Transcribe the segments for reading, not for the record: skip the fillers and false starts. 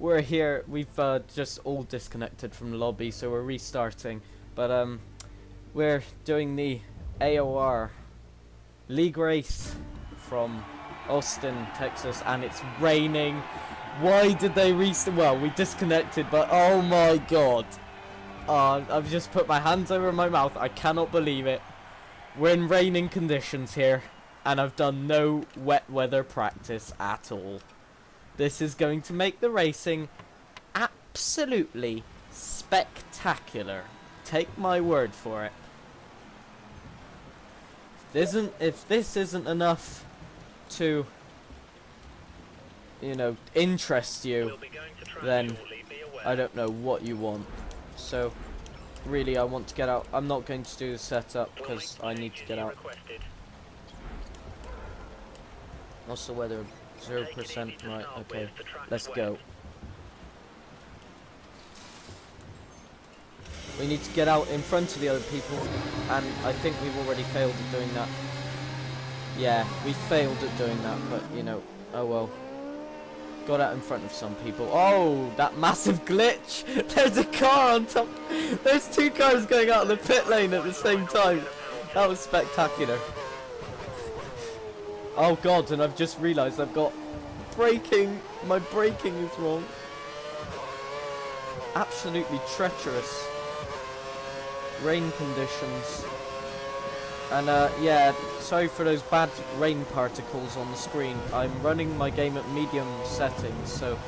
we're here. We've just all disconnected from the lobby, so we're restarting. But we're doing the AOR League race from Austin, Texas, and it's raining. Why did they restart? Well, we disconnected, but oh my god. I've just put my hands over my mouth. I cannot believe it. We're in raining conditions here, and I've done no wet weather practice at all. This is going to make the racing absolutely spectacular. Take my word for it. If this isn't enough to, you know, interest you, then I don't know what you want. So, really, I want to get out. I'm not going to do the setup because I need to get out. Also, weather 0%. Right, okay, let's go. We need to get out in front of the other people, and I think we've already failed at doing that. Yeah, we failed at doing that, but you know, oh well. Got out in front of some people. Oh, that massive glitch! There's a car on top. There's two cars going out of the pit lane at the same time. That was spectacular. Oh god, and I've just realised I've got braking. My braking is wrong. Absolutely treacherous. Rain conditions. And yeah, sorry for those bad rain particles on the screen. I'm running my game at medium settings, so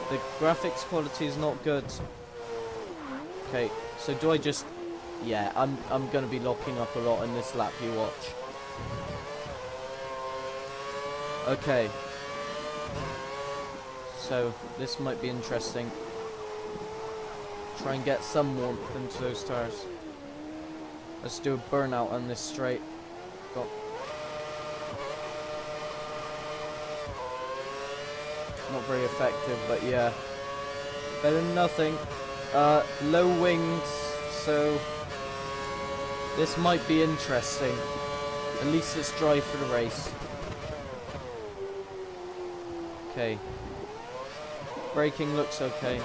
the graphics quality is not good. Okay, so do I just... Yeah, I'm gonna be locking up a lot in this lap you watch. Okay. So, this might be interesting. Try and get some warmth into those tires. Let's do a burnout on this straight. Got not very effective, but yeah. Better than nothing. Low wings, so this might be interesting. At least it's dry for the race. Okay. Braking looks okay.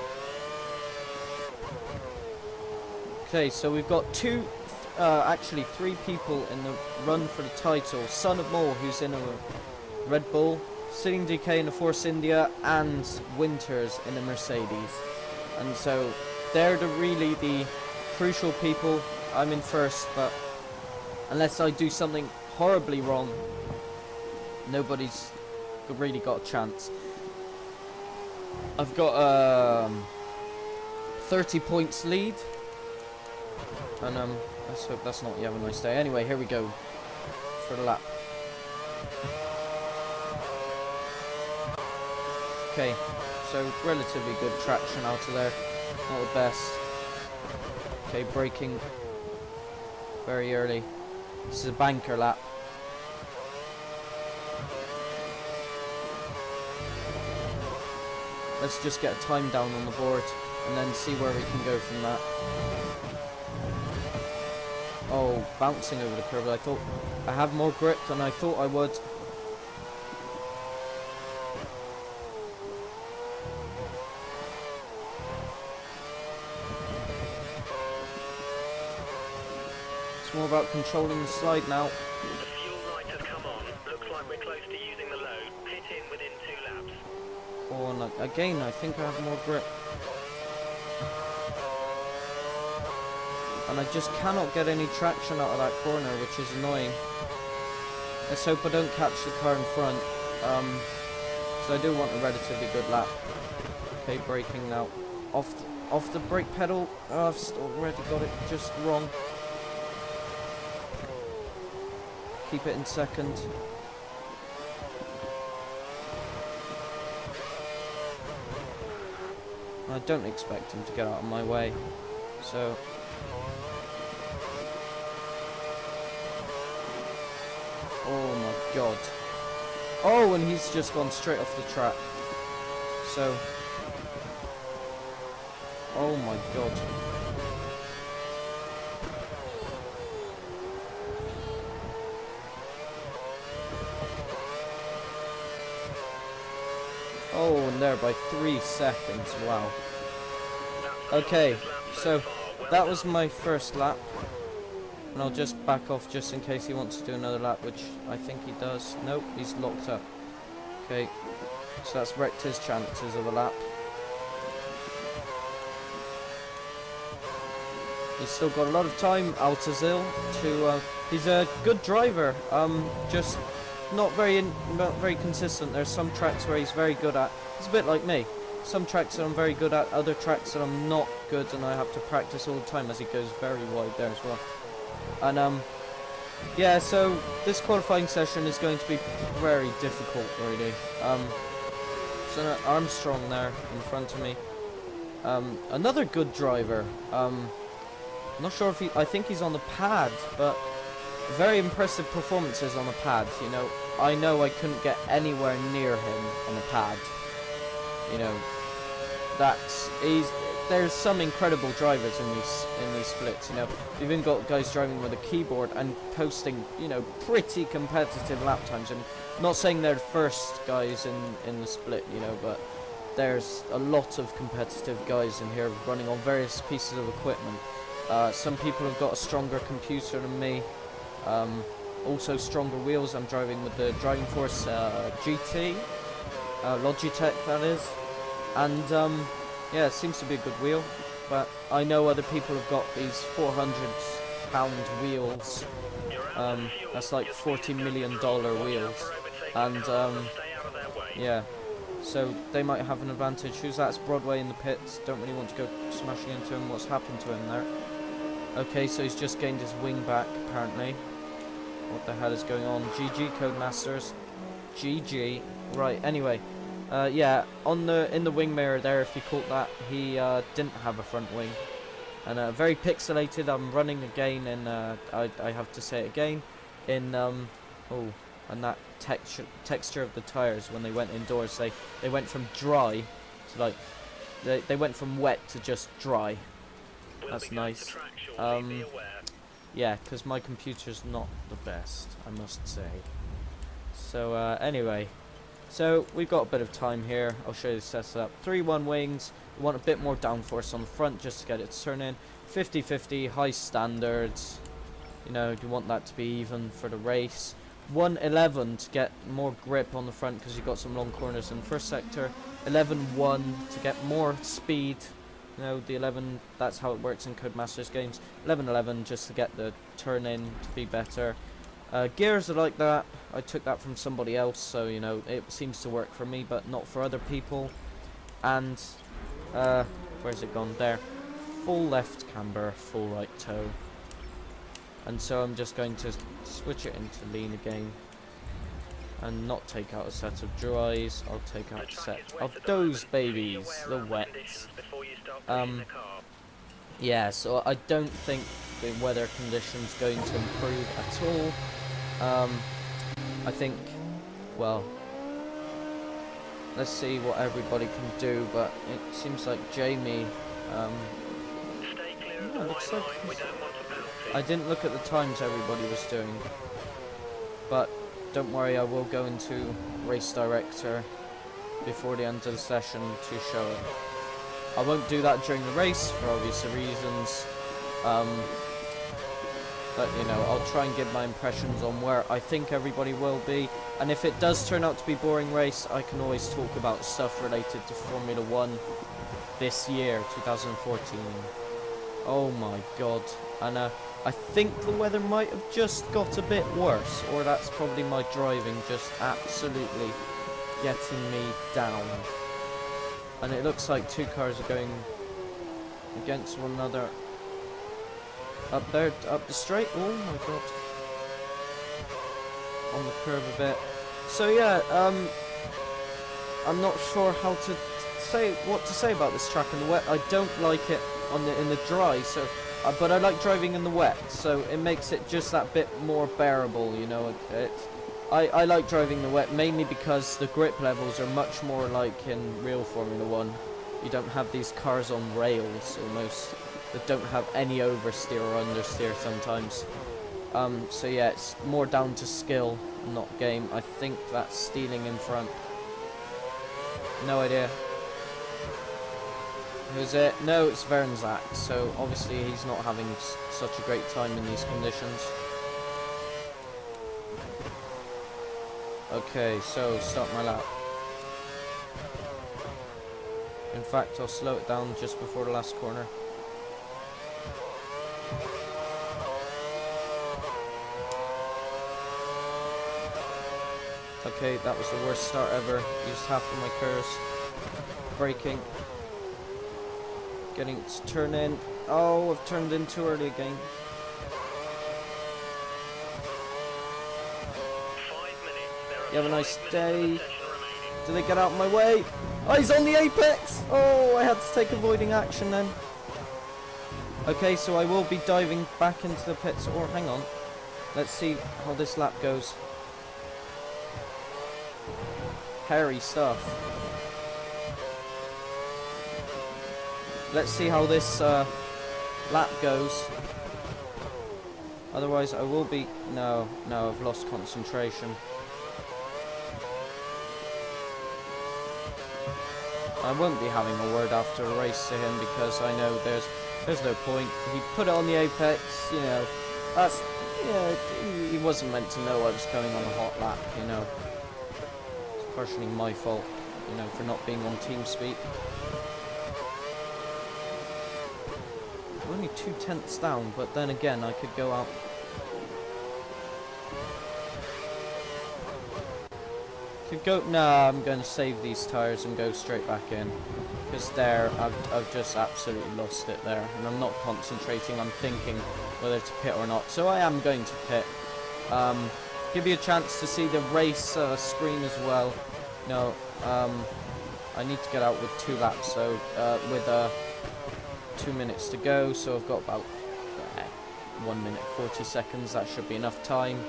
Okay, so we've got actually three people in the run for the title. Son of Moore, who's in a Red Bull, Sitting DK in a Force India, and Winters in a Mercedes. And so they're really the crucial people. I'm in first, but unless I do something horribly wrong, nobody's really got a chance. I've got 30 points lead, and let's hope that's not you have a nice day. Anyway, here we go for the lap. Okay, so relatively good traction out of there, not the best. Okay, braking very early. This is a banker lap. Let's just get a time down on the board and then see where we can go from that. Oh, bouncing over the curve. I thought I have more grip than I thought I would. It's more about controlling the slide now. The fuel light has come on. Looks like we're close to using the load. Pit in within 2 laps. Oh, and again, I think I have more grip. And I just cannot get any traction out of that corner, which is annoying. Let's hope I don't catch the car in front. So I do want a relatively good lap. Okay, braking now. Off the brake pedal. Oh, I've already got it just wrong. Keep it in second. I don't expect him to get out of my way. So... Oh my god. Oh, and he's just gone straight off the track. So... Oh my god. Oh, and there by 3 seconds. Wow. Okay, so that was my first lap. And I'll just back off just in case he wants to do another lap, which I think he does. Nope, he's locked up. Okay, so that's wrecked his chances of a lap. He's still got a lot of time, Altazil, to, he's a good driver, just not very consistent. There's some tracks where he's very good at. It's a bit like me. Some tracks that I'm very good at, other tracks that I'm not good, and I have to practice all the time, as he goes very wide there as well. And yeah, so this qualifying session is going to be very difficult, really. So Armstrong there in front of me, another good driver. I'm not sure if I think he's on the pad, but very impressive performances on the pad. You know I couldn't get anywhere near him on the pad. You know, there's some incredible drivers in these splits. You know, you've even got guys driving with a keyboard and posting, you know, pretty competitive lap times. And not saying they're the first guys in the split, you know, but there's a lot of competitive guys in here running on various pieces of equipment. Some people have got a stronger computer than me. Also stronger wheels. I'm driving with the Driving Force GT, Logitech that is, and yeah, it seems to be a good wheel. But I know other people have got these 400-pound wheels. That's like $40 million wheels, and yeah, so they might have an advantage. Who's that? It's Broadway in the pits. Don't really want to go smashing into him. What's happened to him there? Okay, so he's just gained his wing back, apparently. What the hell is going on? GG, Codemasters. GG. Right, anyway. Yeah, in the wing mirror there, if you caught that, he didn't have a front wing. And very pixelated. I'm running again, and I have to say it again, in, and that texture of the tyres when they went indoors. They went from dry to, like, they went from wet to just dry. That's nice. Yeah, because my computer's not the best, I must say. So anyway, so we've got a bit of time here. I'll show you the setup. 3-1 wings. We want a bit more downforce on the front just to get it to turn in. 50-50, high standards. You know, you want that to be even for the race. 111 to get more grip on the front because you've got some long corners in the first sector. 11-1 to get more speed. You know, the 11, that's how it works in Codemasters games. 11-11 just to get the turn in to be better. Gears are like that. I took that from somebody else, so, you know, it seems to work for me, but not for other people. And, where's it gone? There. Full left camber, full right toe. And so I'm just going to switch it into lean again. And not take out a set of dries. I'll take out a set of those babies, the wets. Yeah, so I don't think the weather conditions going to improve at all. I think, well, let's see what everybody can do, but it seems like Jamie, yeah, looks like I didn't look at the times everybody was doing, but don't worry, I will go into race director before the end of the session to show it. I won't do that during the race for obvious reasons, but you know, I'll try and give my impressions on where I think everybody will be, and if it does turn out to be a boring race, I can always talk about stuff related to Formula 1 this year, 2014. Oh my god. And I think the weather might have just got a bit worse, or that's probably my driving just absolutely getting me down. And it looks like two cars are going against one another up there, up the straight. Oh my god. On the curve a bit. So yeah, I'm not sure how to what to say about this track in the wet. I don't like it in the dry, so but I like driving in the wet, so it makes it just that bit more bearable, you know. I like driving in the wet mainly because the grip levels are much more like in real Formula 1. You don't have these cars on rails almost that don't have any oversteer or understeer sometimes. So yeah, it's more down to skill, not game. I think that's stealing in front. No idea. Who's it? No, it's Vernzak. So obviously he's not having such a great time in these conditions. Okay, so start my lap. In fact, I'll slow it down just before the last corner. Okay, that was the worst start ever. Used half of my curves. Braking. Getting it to turn in. Oh, I've turned in too early again. 5 minutes. There are You have a nice 5 day. minutes of the session remaining. Did they get out of my way? Oh, he's on the apex! Oh, I had to take avoiding action then. Okay, so I will be diving back into the pits. Or, hang on. Let's see how this lap goes. Hairy stuff. Let's see how this lap goes. Otherwise I will be... No, I've lost concentration. I won't be having a word after a race to him because I know there's no point. He put it on the apex, you know. That's... Yeah, he wasn't meant to know I was going on a hot lap, you know. It's partially my fault, you know, for not being on team speak. I'm only 2/10 down, but then again, I could go out. Could go. Nah, I'm going to save these tires and go straight back in, because there, I've just absolutely lost it there, and I'm not concentrating. I'm thinking whether to pit or not. So I am going to pit. Give you a chance to see the race screen as well. No, I need to get out with 2 laps, so with 2 minutes to go, so I've got about 1 minute 40 seconds. That should be enough time.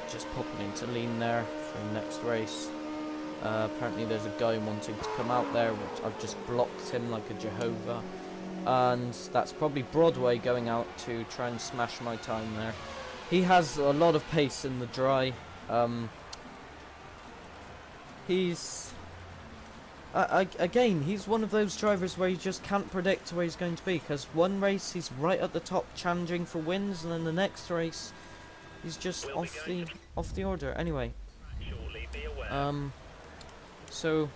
Just popping into lean there for the next race. Apparently there's a guy wanting to come out there, which I've just blocked him like a Jehovah, and that's probably Broadway going out to try and smash my time there. He has a lot of pace in the dry. He's again, he's one of those drivers where you just can't predict where he's going to be, because one race he's right at the top challenging for wins, and then the next race he's just off the order. Anyway, so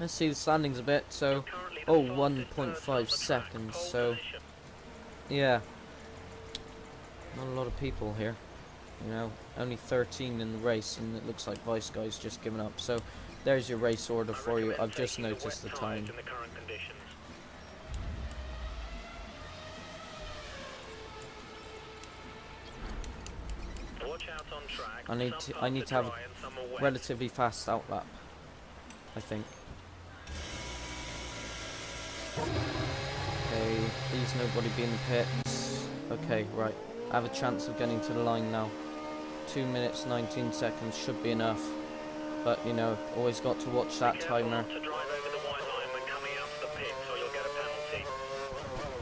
let's see the standings a bit. So 1.5 seconds, so yeah, not a lot of people here, you know, only 13 in the race, and it looks like Vice Guy's just given up. So there's your race order for you. I've just noticed the time. I need to have a relatively fast outlap, I think. Okay, please nobody be in the pits. Okay, right. I have a chance of getting to the line now. 2 minutes 19 seconds should be enough. But, you know, always got to watch that timer.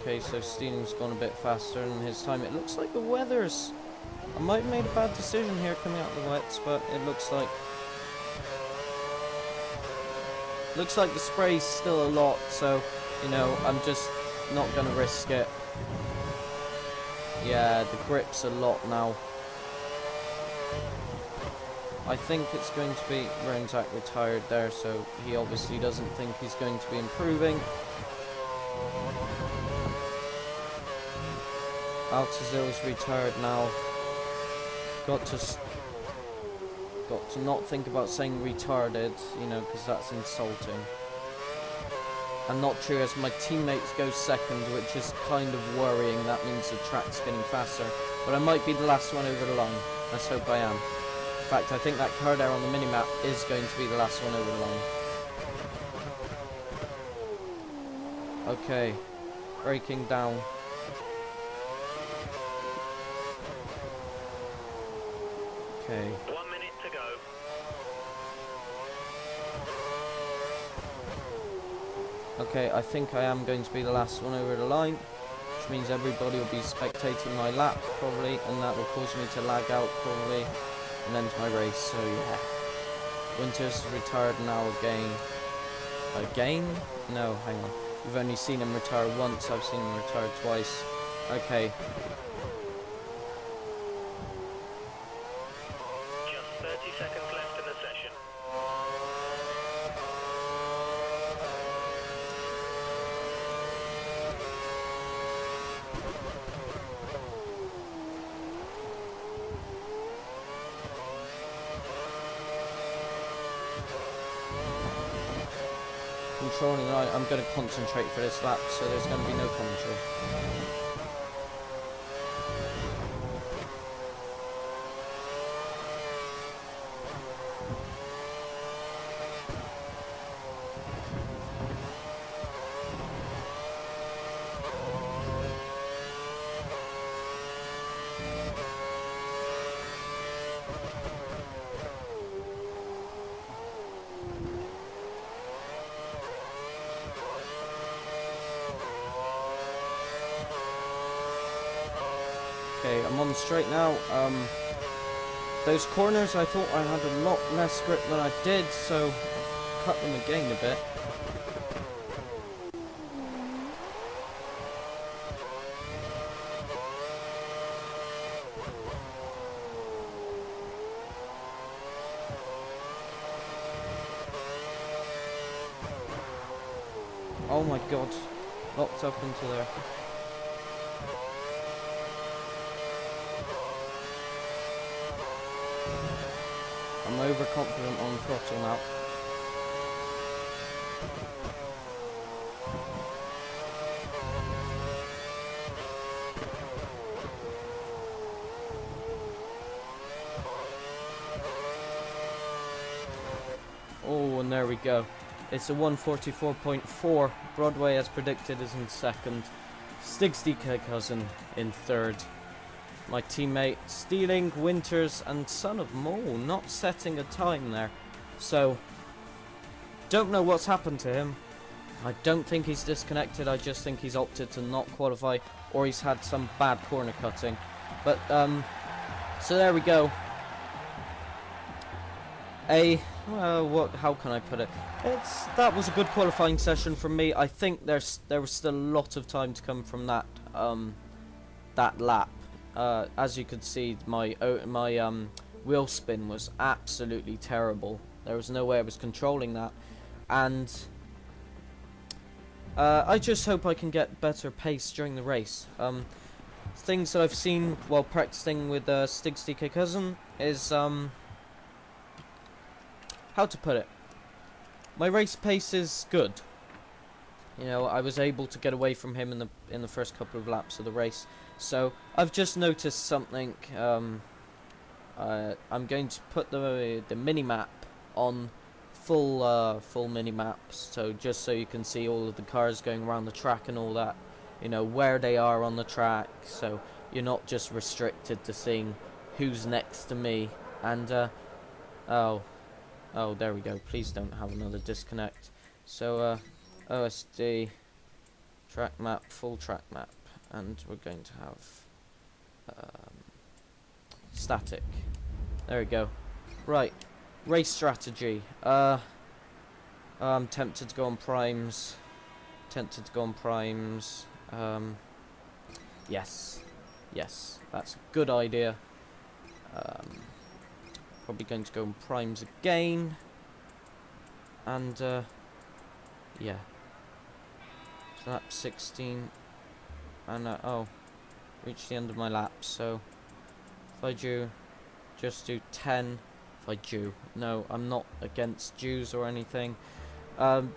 Okay, so Steening's gone a bit faster in his time. It looks like the weather's... I might have made a bad decision here coming out of the wets, but it looks like... Looks like the spray's still a lot, so, you know, I'm just not going to risk it. Yeah, the grip's a lot now. I think it's going to be Renzac retired there, so he obviously doesn't think he's going to be improving. Altazil's retired now. Got to not think about saying retarded, you know, because that's insulting. I'm not sure as my teammates go second, which is kind of worrying. That means the track's getting faster. But I might be the last one over the line. Let's hope I am. In fact, I think that car there on the minimap is going to be the last one over the line. Okay, braking down. Okay. 1 minute to go. Okay, I think I am going to be the last one over the line, which means everybody will be spectating my lap probably, and that will cause me to lag out probably and end my race. So yeah, Winters is retired now again. Again? No, hang on. We've only seen him retire once. I've seen him retire twice. Okay. Just 30 seconds left in the session. Controlling right, I'm going to concentrate for this lap, so there's going to be no commentary. Okay, I'm on the straight now. Those corners I thought I had a lot less grip than I did, so I've cut them again a bit. Oh my god, locked up into there. I'm overconfident on the throttle now. Oh, and there we go. It's a 144.4. Broadway, as predicted, is in second. Stig's DK cousin in third. My teammate stealing Winters and Son of Mole not setting a time there. So, don't know what's happened to him. I don't think he's disconnected. I just think he's opted to not qualify, or he's had some bad corner cutting. But, so there we go. How can I put it? That was a good qualifying session from me. I think there was still a lot of time to come from that lap. As you could see, my wheel spin was absolutely terrible. There was no way I was controlling that, and I just hope I can get better pace during the race. Things that I've seen while practicing with Stig's DK cousin is how to put it. My race pace is good. You know, I was able to get away from him in the first couple of laps of the race. So I've just noticed something. I'm going to put the mini map on full mini maps, so just so you can see all of the cars going around the track and all that. You know where they are on the track, so you're not just restricted to seeing who's next to me. And oh, there we go. Please don't have another disconnect. So OSD track map, full track map, and we're going to have static. There we go. Right, race strategy. I'm tempted to go on primes. Yes, that's a good idea. Probably going to go on primes again. And yeah. So lap 16. And reached the end of my lap. So if I just do 10. No, I'm not against Jews or anything.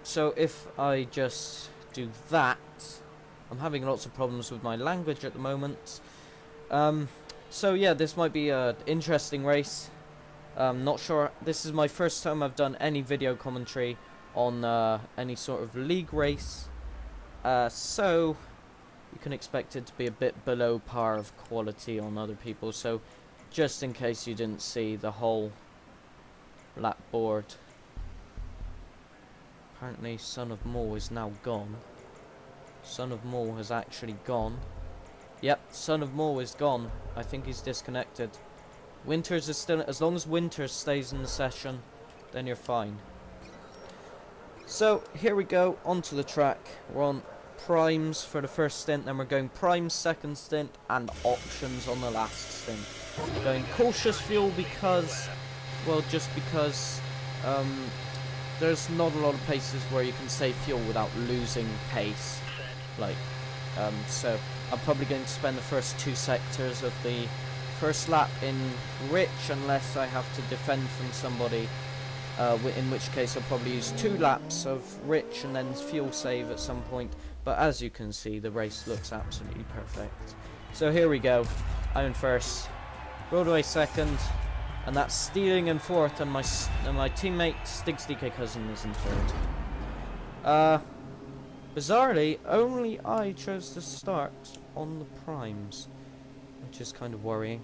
So if I just do that, I'm having lots of problems with my language at the moment. So yeah, this might be an interesting race. Not sure. This is my first time I've done any video commentary on any sort of league race. So you can expect it to be a bit below par of quality on other people. So just in case you didn't see the whole lap board. Apparently Son of Mole is now gone. Son of Mole has actually gone. Yep, Son of Mole is gone. I think he's disconnected. Winters is still, as long as Winters stays in the session, then you're fine. So here we go, onto the track. We're on primes for the first stint, then we're going primes second stint, and options on the last stint. Going cautious fuel because, well, just because there's not a lot of places where you can save fuel without losing pace. Like, so I'm probably going to spend the first 2 sectors of the first lap in rich, unless I have to defend from somebody. In which case I'll probably use 2 laps of rich and then fuel save at some point. But as you can see, the race looks absolutely perfect. So here we go. I'm in first, Broadway second, and that's Stealing in fourth, and my teammate Stig's DK cousin is in third. Bizarrely, only I chose to start on the primes, which is kind of worrying.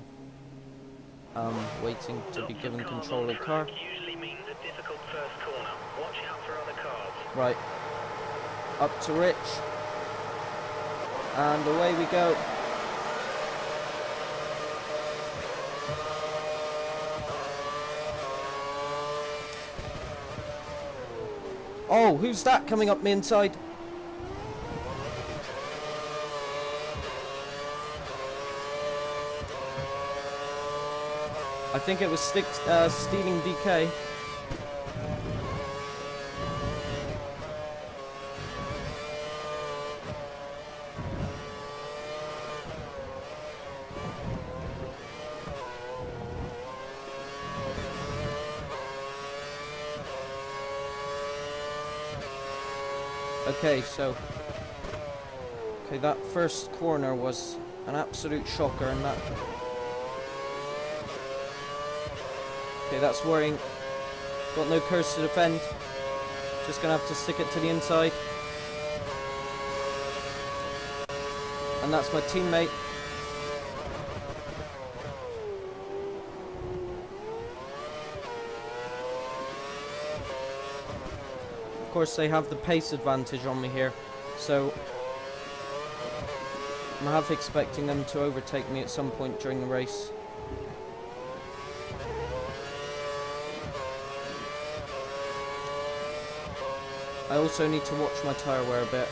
Waiting to be given control of the car. Usually means a difficult first corner. Watch out for other cars. Right, up to Rich, and away we go. Oh, who's that coming up me inside? I think it was Stealing DK. Okay, so that first corner was an absolute shocker, and that. Okay, that's worrying. Got no curse to defend. Just gonna have to stick it to the inside. And that's my teammate. Of course, they have the pace advantage on me here, so I'm half expecting them to overtake me at some point during the race. I also need to watch my tyre wear a bit.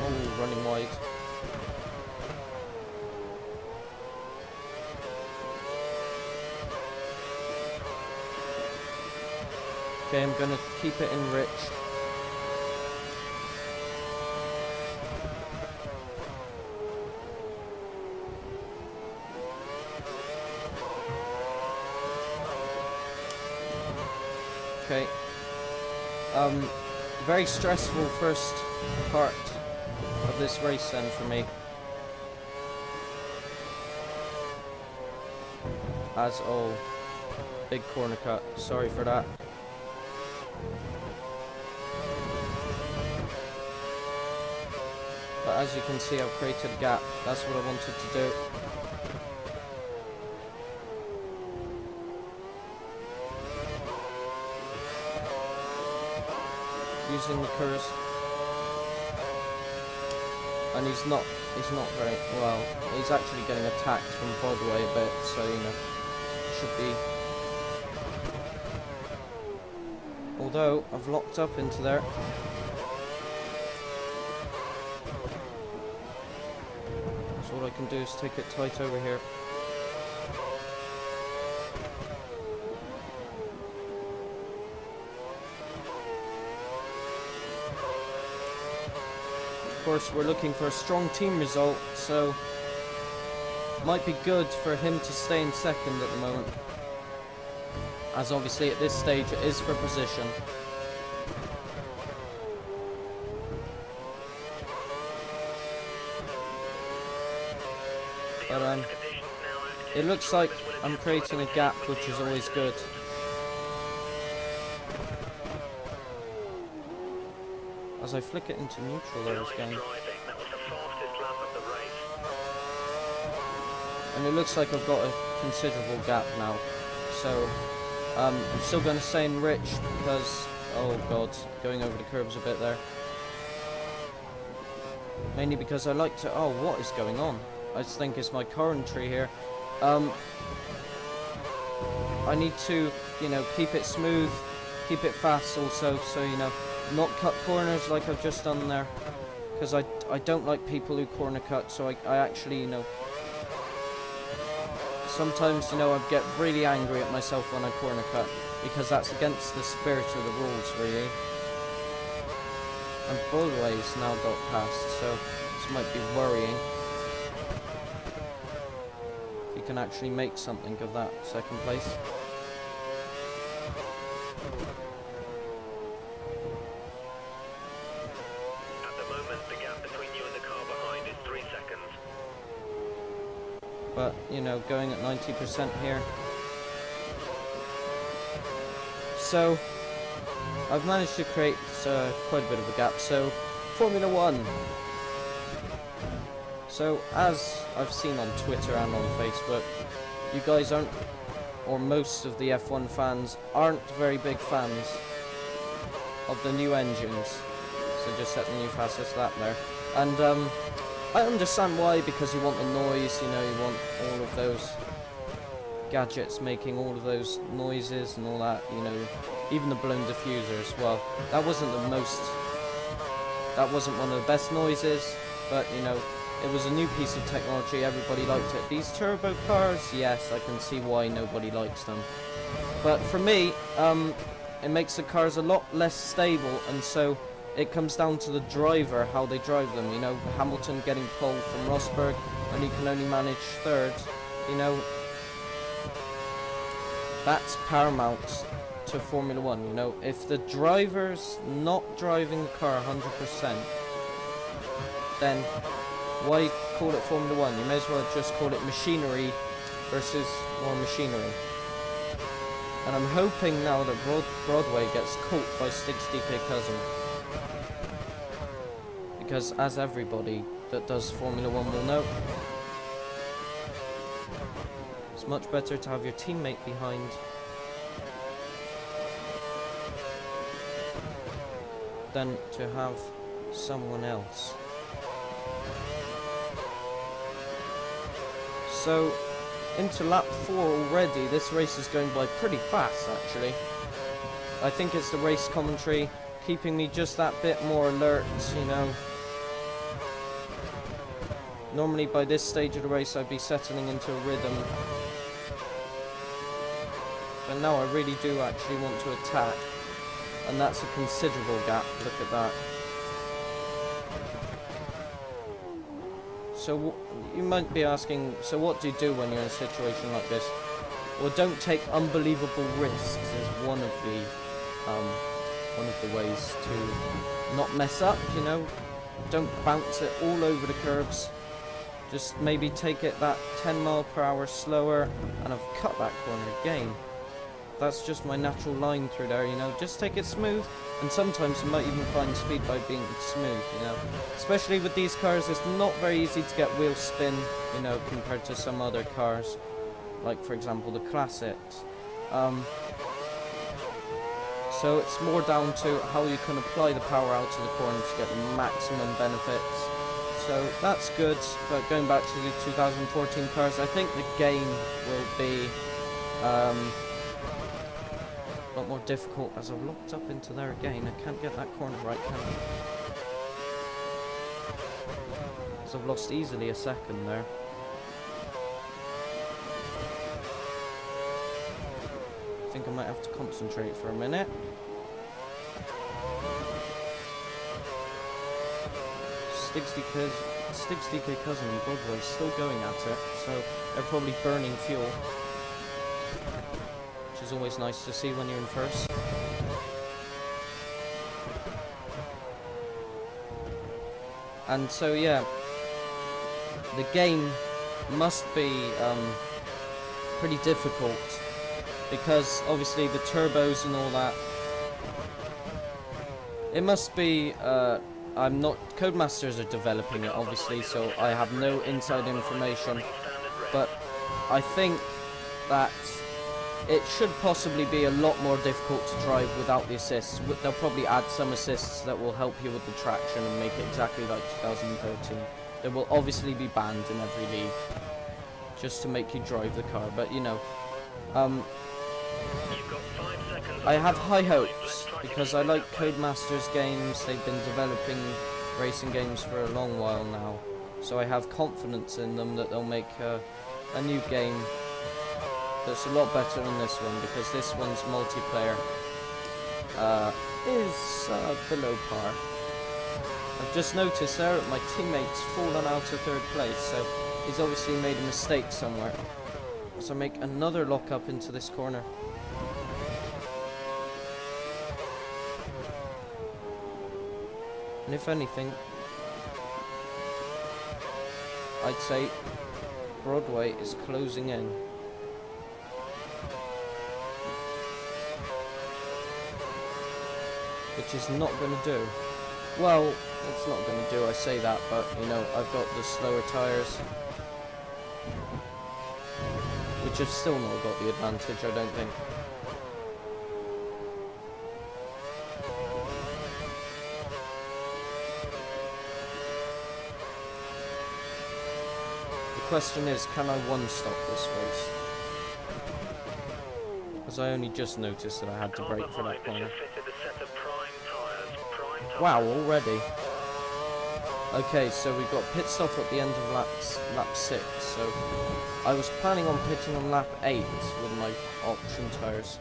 Oh, running wide. Okay, I'm gonna keep it in rich. Okay. Very stressful first part of this race then for me. As oh, big corner cut. Sorry for that. But as you can see, I've created a gap. That's what I wanted to do. Using the curse, and he's not very well. He's actually getting attacked from Broadway a bit, so you know, should be. Although I've locked up into there. So what I can do is take it tight over here. Of course, we're looking for a strong team result, so might be good for him to stay in second at the moment, as obviously at this stage it is for position. But it looks like I'm creating a gap, which is always good. As I flick it into neutral there again. And it looks like I've got a considerable gap now. So, I'm still going to stay in rich because, oh god, going over the curbs a bit there. Mainly because I like to, oh, what is going on? I just think it's my commentary here. I need to, you know, keep it smooth, keep it fast also, so, you know, not cut corners like I've just done there, because I don't like people who corner cut, so I actually, you know, sometimes, you know, I get really angry at myself when I corner cut, because that's against the spirit of the rules, really. And Bullway's now got past, so this might be worrying. If you can actually make something of that second place. At the moment, the gap between you and the car behind is 3 seconds. But, you know, going at 90% here. So, I've managed to create quite a bit of a gap. So, Formula 1. So, as I've seen on Twitter and on Facebook, you guys aren't, or most of the F1 fans, aren't very big fans of the new engines. So just set the new fastest lap there. And, I understand why, because you want the noise, you know, you want all of those gadgets making all of those noises and all that, you know, even the blown diffuser as well. That wasn't one of the best noises, but, you know, it was a new piece of technology, everybody liked it. These turbo cars, yes, I can see why nobody likes them. But for me, it makes the cars a lot less stable, and so it comes down to the driver, how they drive them. You know, Hamilton getting pole from Rosberg, and he can only manage third. You know, that's paramount to Formula 1. You know, if the driver's not driving the car 100%, then why call it Formula 1? You may as well just call it machinery versus more machinery. And I'm hoping now that Broadway gets caught by Stig's DK cousin. Because as everybody that does Formula 1 will know, it's much better to have your teammate behind than to have someone else. So, into lap 4 already. This race is going by pretty fast, actually. I think it's the race commentary keeping me just that bit more alert, you know. Normally by this stage of the race I'd be settling into a rhythm. But now I really do actually want to attack. And that's a considerable gap, look at that. So you might be asking, so what do you do when you're in a situation like this? Well, don't take unbelievable risks is one of the ways to not mess up, you know. Don't bounce it all over the curbs. Just maybe take it that 10 mph slower, and I've cut that corner again. That's just my natural line through there, you know. Just take it smooth, and sometimes you might even find speed by being smooth, you know. Especially with these cars, it's not very easy to get wheel spin, you know, compared to some other cars, like for example the Classics. So it's more down to how you can apply the power out to the corner to get the maximum benefits. So that's good, but going back to the 2014 cars, I think the game will be a lot more difficult as I've locked up into there again. I can't get that corner right, can I? Because I've lost easily a second there. I think I might have to concentrate for a minute. Stig's DK cousin and Broadway still going at it, so they're probably burning fuel, which is always nice to see when you're in first. And so yeah, the game must be pretty difficult, because obviously the turbos and all that, it must be I'm not, Codemasters are developing it obviously, so I have no inside information, but I think that it should possibly be a lot more difficult to drive without the assists. They'll probably add some assists that will help you with the traction and make it exactly like 2013. They will obviously be banned in every league, just to make you drive the car. But you know, You've got 5 seconds. I have high hopes because I like Codemasters games. They've been developing racing games for a long while now, so I have confidence in them that they'll make a new game that's a lot better than this one, because this one's multiplayer is below par. I've just noticed there my teammate's fallen out of 3rd place, so he's obviously made a mistake somewhere. So I make another lock up into this corner. And if anything, I'd say Broadway is closing in. Which is not going to do. Well, it's not going to do, I say that, but you know, I've got the slower tyres, which have still not got the advantage, I don't think. The question is, can I one-stop this race? Because I only just noticed that I had to brake for that corner. Wow, already. Okay, so we got pit stop at the end of lap 6, so I was planning on pitting on lap 8 with my option tyres.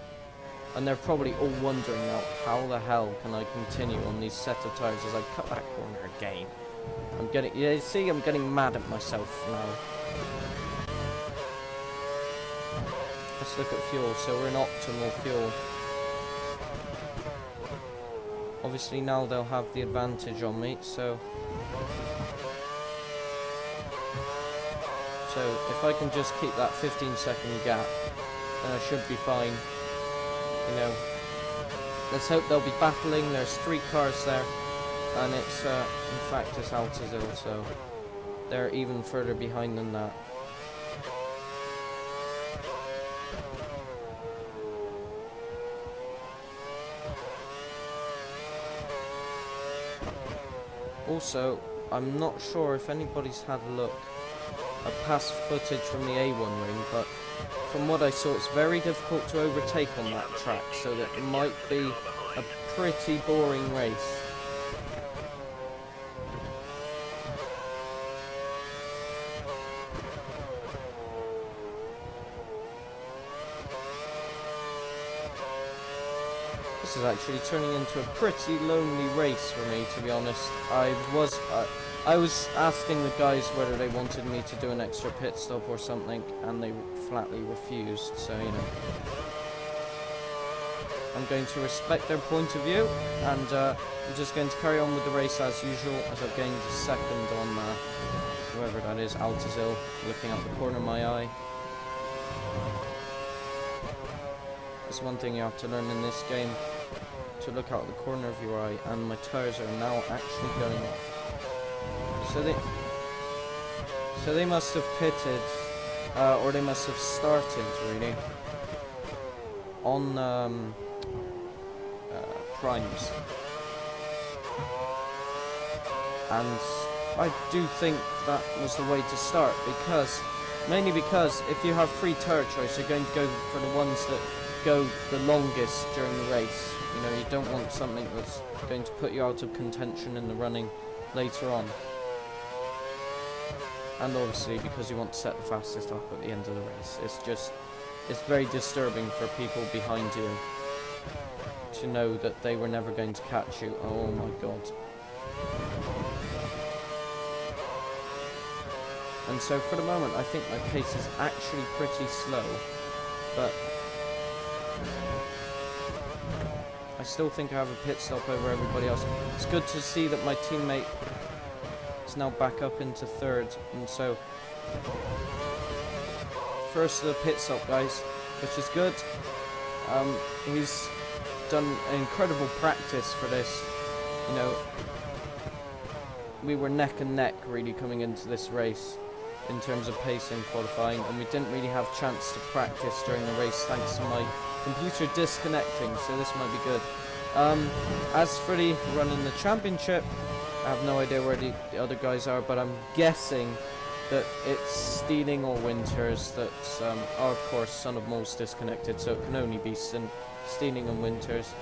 And they're probably all wondering now, how the hell can I continue on these set of tyres as I cut that corner again? I'm getting, yeah, see, I'm getting mad at myself now. Let's look at fuel, so we're in optimal fuel. Obviously now they'll have the advantage on me, so if I can just keep that 15-second gap, then I should be fine. You know, let's hope they'll be battling. There's 3 cars there, and it's in fact it's Altazil, so they're even further behind than that. Also, I'm not sure if anybody's had a look at past footage from the A1 ring, but from what I saw, it's very difficult to overtake on that track, so that it might be a pretty boring race. This is actually turning into a pretty lonely race for me, to be honest. I was asking the guys whether they wanted me to do an extra pit stop or something, and they flatly refused, so you know. I'm going to respect their point of view, and I'm just going to carry on with the race as usual, as I've gained a second on whoever that is, Altazil, looking out the corner of my eye. That's one thing you have to learn in this game, to look out the corner of your eye, and my tyres are now actually going off. So they must have pitted, or they must have started really on primes, and I do think that was the way to start, mainly because if you have free tyre choice, you're going to go for the ones that go the longest during the race. You know, you don't want something that's going to put you out of contention in the running later on. And obviously because you want to set the fastest up at the end of the race. It's very disturbing for people behind you to know that they were never going to catch you. Oh my god. And so for the moment I think my pace is actually pretty slow, but I still think I have a pit stop over everybody else. It's good to see that my teammate is now back up into 3rd, and so first of the pit stop, guys, which is good. He's done an incredible practice for this. You know, we were neck and neck really coming into this race in terms of pacing qualifying, and we didn't really have chance to practice during the race thanks to my computer disconnecting, so this might be good. As for the run in the championship, I have no idea where the other guys are, but I'm guessing that it's Stealing or Winters that's, oh, of course, Son of Mole's disconnected, so it can only be Stealing and Winters.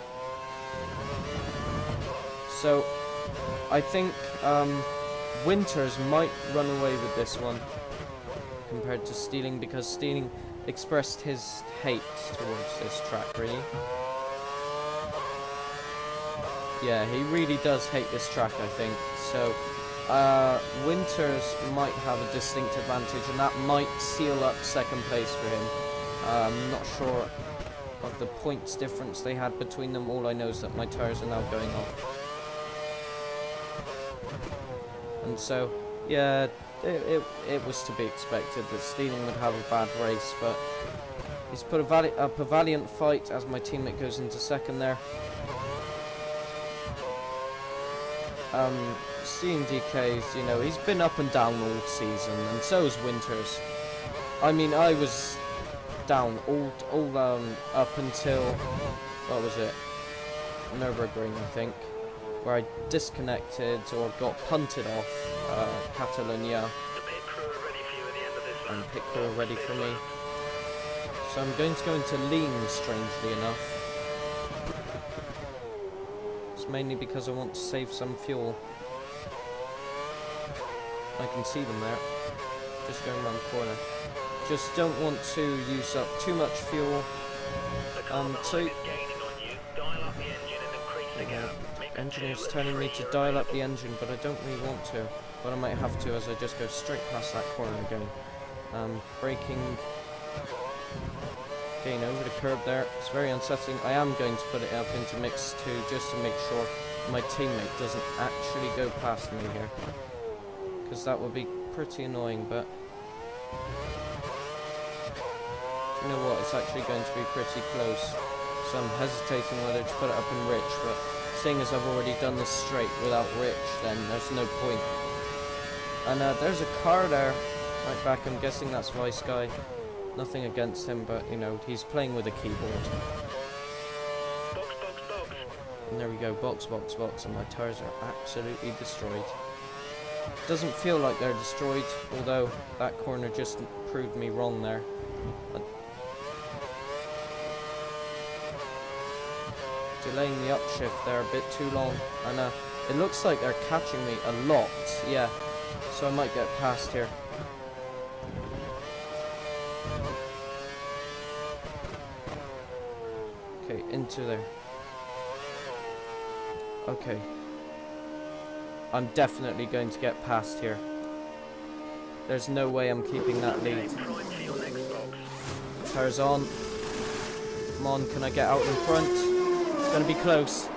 So, I think, Winters might run away with this one, compared to Stealing, because Stealing expressed his hate towards this track, really. Yeah, he really does hate this track, I think. So, Winters might have a distinct advantage, and that might seal up second place for him. I'm not sure of the points difference they had between them. All I know is that my tires are now going off. And so, yeah, it was to be expected that Stealing would have a bad race, but he's put up a valiant fight as my teammate goes into second there. Seeing DK's, you know, he's been up and down all season, and so is Winters. I mean, I was down all up until, what was it, Nürburgring, I think, where I disconnected or got punted off Catalonia, and pit crew are ready for me. So I'm going to go into lean, strangely enough. It's mainly because I want to save some fuel. I can see them there, just going around the corner. Just don't want to use up too much fuel. So engineer's telling me to dial up the engine, but I don't really want to. But I might have to as I just go straight past that corner again. Braking. Getting over the curb there. It's very unsettling. I am going to put it up into mix 2 just to make sure my teammate doesn't actually go past me here, because that would be pretty annoying. But you know what? It's actually going to be pretty close. So I'm hesitating whether to put it up in rich, but seeing as I've already done this straight without rich, then there's no point. And there's a car there right back. I'm guessing that's Vice Guy. Nothing against him, but you know, he's playing with a keyboard. Box, box, box. And there we go, box, box, box, and my tires are absolutely destroyed. Doesn't feel like they're destroyed, although that corner just proved me wrong there. But delaying the upshift there a bit too long, and it looks like they're catching me a lot, yeah, so I might get past here. Okay, into there. Okay. I'm definitely going to get past here. There's no way I'm keeping that lead. Tires on. Come on, can I get out in front? It's going to be close.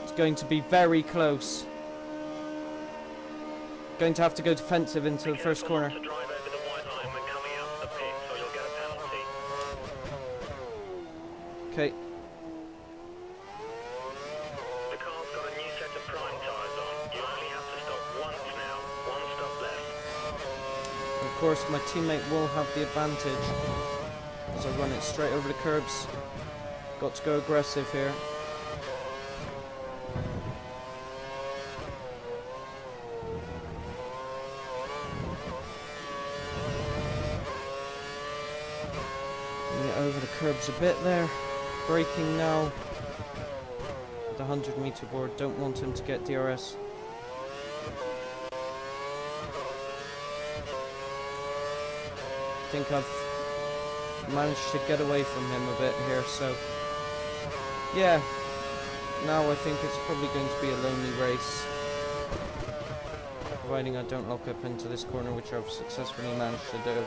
It's going to be very close. Going to have to go defensive into the first corner. Okay. The car's got a new set of prime tyres on. You only have to stop once now. One stop left. Of course, my teammate will have the advantage as I run it straight over the curbs. Got to go aggressive here. Get over the curbs a bit there. Braking now. The 100-meter board. Don't want him to get DRS. I think I've managed to get away from him a bit here, so yeah, now I think it's probably going to be a lonely race, providing I don't lock up into this corner, which I've successfully managed to do.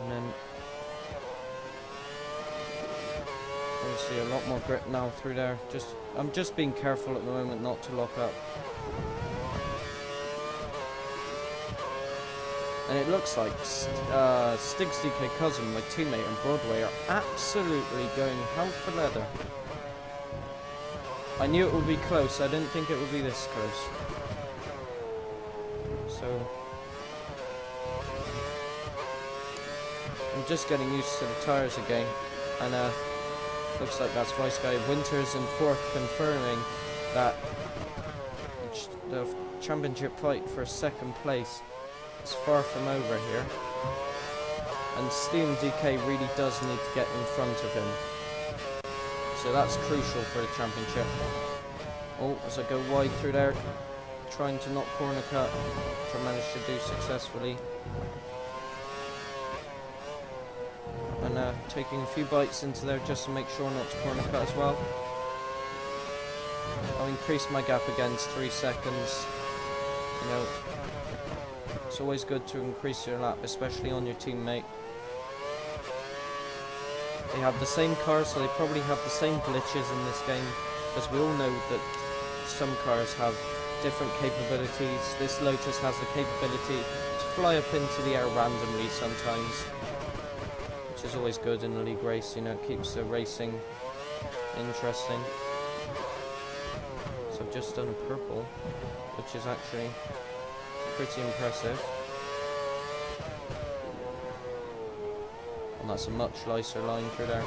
And then obviously a lot more grip now through there. I'm just being careful at the moment not to lock up. And it looks like Stig's DK cousin, my teammate on Broadway, are absolutely going hell for leather. I knew it would be close, I didn't think it would be this close. So I'm just getting used to the tires again, and Looks like that's Vice Guy Winters in 4th, confirming that the championship fight for 2nd place is far from over here. And Steam DK really does need to get in front of him. So that's crucial for the championship. Oh, as I go wide through there, trying to not corner cut, which I managed to do successfully. And taking a few bites into there just to make sure not to corner cut as well. I'll increase my gap against 3 seconds. You know, it's always good to increase your lap, especially on your teammate. They have the same cars, so they probably have the same glitches in this game, because we all know that some cars have different capabilities. This Lotus has the capability to fly up into the air randomly sometimes, which is always good in a league race. You know, it keeps the racing interesting. So I've just done a purple, which is actually pretty impressive. And that's a much nicer line through there.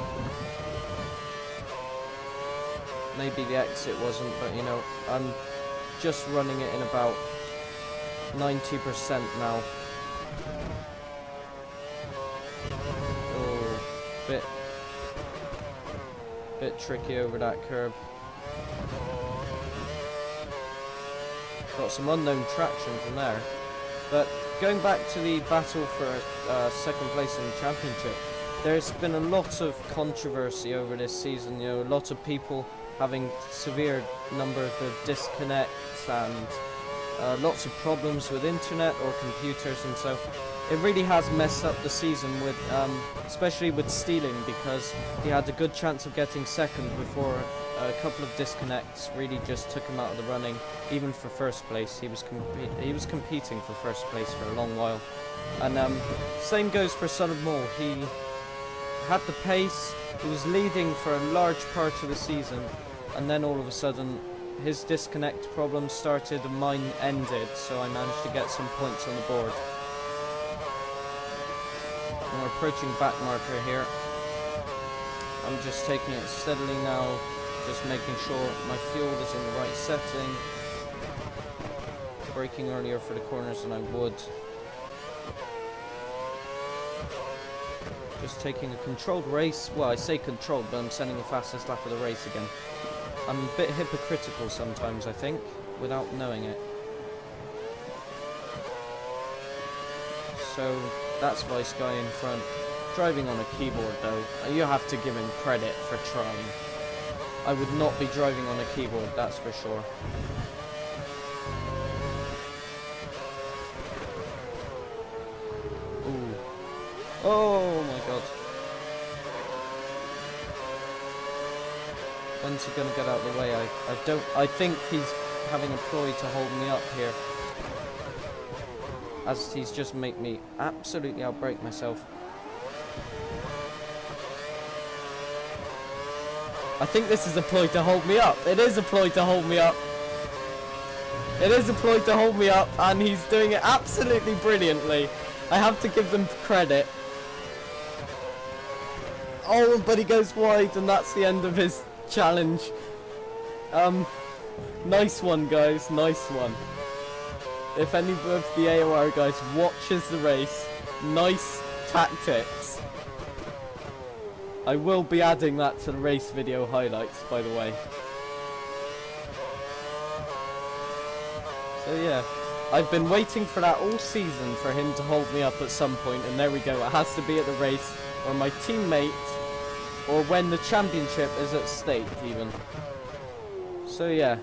Maybe the exit wasn't, but you know, I'm just running it in about 90% now. Oh, bit tricky over that curb. Got some unknown traction from there. But going back to the battle for 2nd place in the championship, there's been a lot of controversy over this season. You know, a lot of people having severe numbers of disconnects and lots of problems with internet or computers, and so it really has messed up the season with, especially with stealing, because he had a good chance of getting 2nd before a couple of disconnects really just took him out of the running, even for 1st place. He was competing for 1st place for a long while. And same goes for Son of Mole. He had the pace, he was leading for a large part of the season, and then all of a sudden his disconnect problem started and mine ended, so I managed to get some points on the board. And we're approaching back marker here. I'm just taking it steadily now, just making sure my fuel is in the right setting. Braking earlier for the corners than I would. Just taking a controlled race. Well, I say controlled, but I'm sending the fastest lap of the race again. I'm a bit hypocritical sometimes, I think, without knowing it. So that's Vice Guy in front. Driving on a keyboard though, you have to give him credit for trying. I would not be driving on a keyboard, that's for sure. Ooh. Oh my god. When's he gonna get out of the way? I think he's having a ploy to hold me up here, as he's just made me absolutely outbrake myself. I think this is a ploy to hold me up. It is a ploy to hold me up. It is a ploy to hold me up, and he's doing it absolutely brilliantly. I have to give them credit. Oh, but he goes wide, and that's the end of his challenge. Nice one, guys. Nice one. If any of the AOR guys watches the race, nice tactics. I will be adding that to the race video highlights, by the way. So yeah, I've been waiting for that all season, for him to hold me up at some point, and there we go. It has to be at the race, or my teammate, or when the championship is at stake even. So yeah.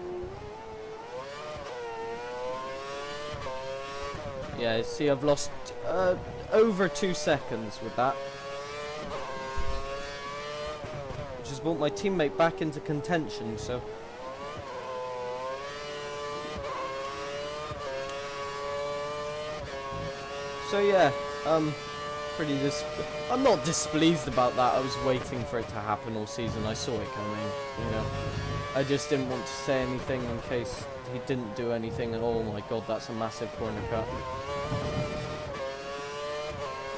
Yeah, see, I've lost over 2 seconds with that. Which has brought my teammate back into contention, so... So yeah, I'm not displeased about that. I was waiting for it to happen all season. I saw it coming, you know. I just didn't want to say anything in case he didn't do anything, and oh my god, that's a massive corner cut.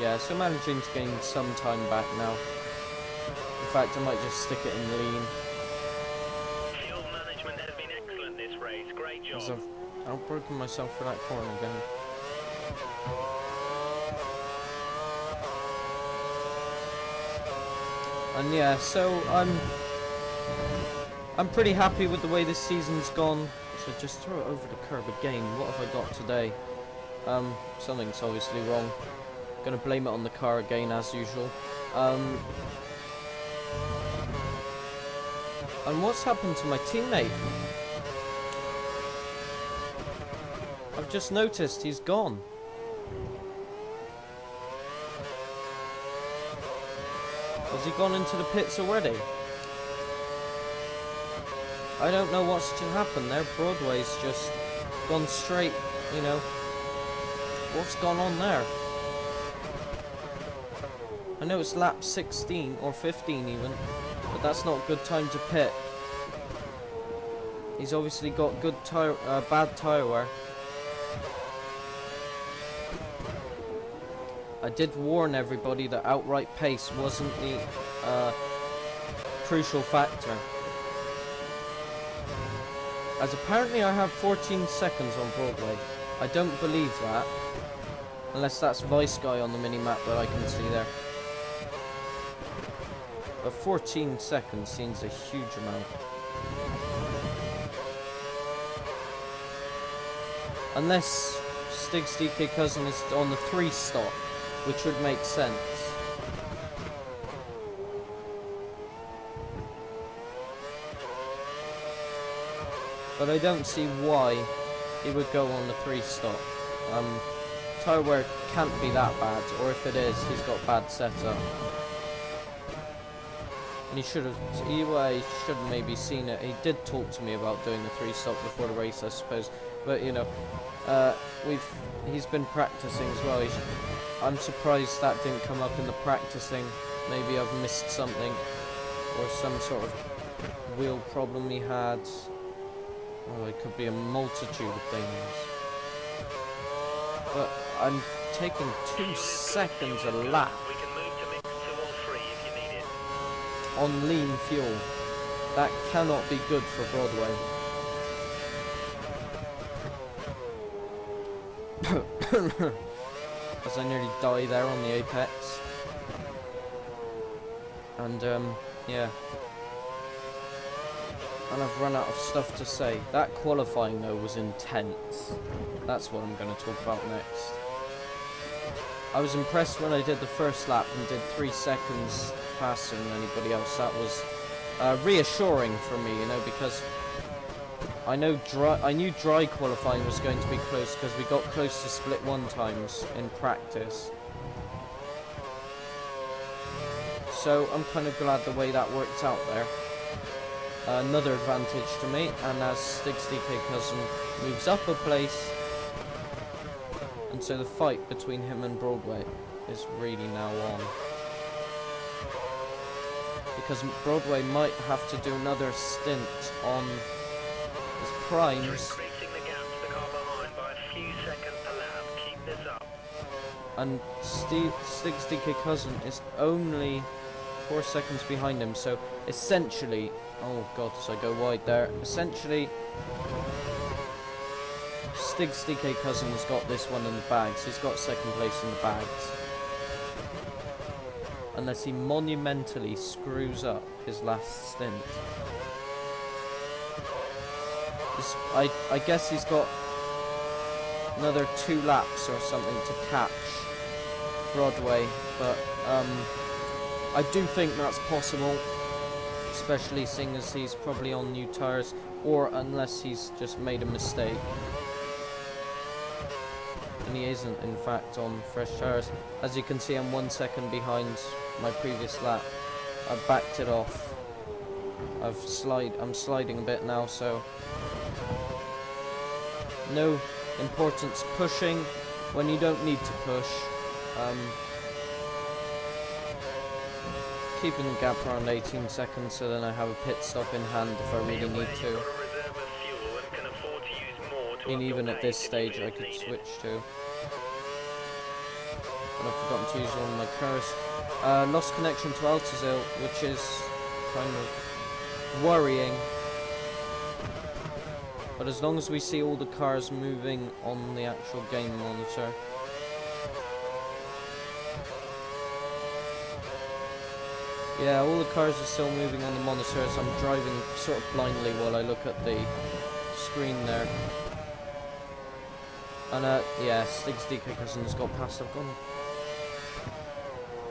Yeah, so managing to gain some time back now. In fact, I might just stick it in lean. Fuel management has been excellent this race. Great Because job. I've outbroken myself for that corner again. And yeah, so I'm pretty happy with the way this season's gone. So just throw it over the curb again. What have I got today? Something's obviously wrong. Gonna blame it on the car again as usual. And what's happened to my teammate? I've just noticed he's gone. Has he gone into the pits already? I don't know what's to happen there. Broadway's just gone straight, you know. What's gone on there? I know it's lap 16 or 15 even, but that's not a good time to pit. He's obviously got good bad tyre wear. I did warn everybody that outright pace wasn't the crucial factor. As apparently I have 14 seconds on Broadway. I don't believe that. Unless that's Vice Guy on the mini-map that I can see there. But 14 seconds seems a huge amount. Unless Stig's DK cousin is on the 3 stop, which would make sense. But I don't see why he would go on the 3 stop. Tyre wear can't be that bad, or if it is, he's got bad setup. And he should have maybe seen it. He did talk to me about doing the 3 stop before the race, I suppose. But you know, he's been practicing as well. I'm surprised that didn't come up in the practicing. Maybe I've missed something, or some sort of wheel problem he had. Oh, it could be a multitude of things. But I'm taking 2 seconds a lap We can move to mix 2 or 3 if you need it. on lean fuel. That cannot be good for Broadway. As I nearly die there on the apex. And yeah. And I've run out of stuff to say. That qualifying though was intense. That's what I'm going to talk about next. I was impressed when I did the first lap and did 3 seconds faster than anybody else. That was reassuring for me, you know, because I knew dry qualifying was going to be close because we got close to split 1 times in practice. So I'm kind of glad the way that worked out there. Another advantage to me, and as Stig's DK cousin moves up a place, and so the fight between him and Broadway is really now on. Because Broadway might have to do another stint on his primes. Increasing the gap to the car behind by a few seconds per lap. Keep this up. And Stig's DK cousin is only 4 seconds behind him, so essentially, oh god, so I go wide there. Essentially, Stig's DK cousin has got this one in the bags. He's got 2nd place in the bags. Unless he monumentally screws up his last stint. I guess he's got another 2 laps or something to catch Broadway, but I do think that's possible, especially seeing as he's probably on new tyres, or unless he's just made a mistake. And he isn't, in fact, on fresh tyres. As you can see, I'm 1 second behind my previous lap. I've backed it off. I'm sliding a bit now, so no importance pushing when you don't need to push. Keeping the gap around 18 seconds, so then I have a pit stop in hand if I really need to. And even at this stage I could switch to. and I've forgotten to use all of my cars. Lost connection to Altazil, which is kind of worrying. But as long as we see all the cars moving on the actual game monitor. Yeah, all the cars are still moving on the monitor as I'm driving sort of blindly while I look at the screen there. And yeah, Stig's DK Cousins got past. I've gone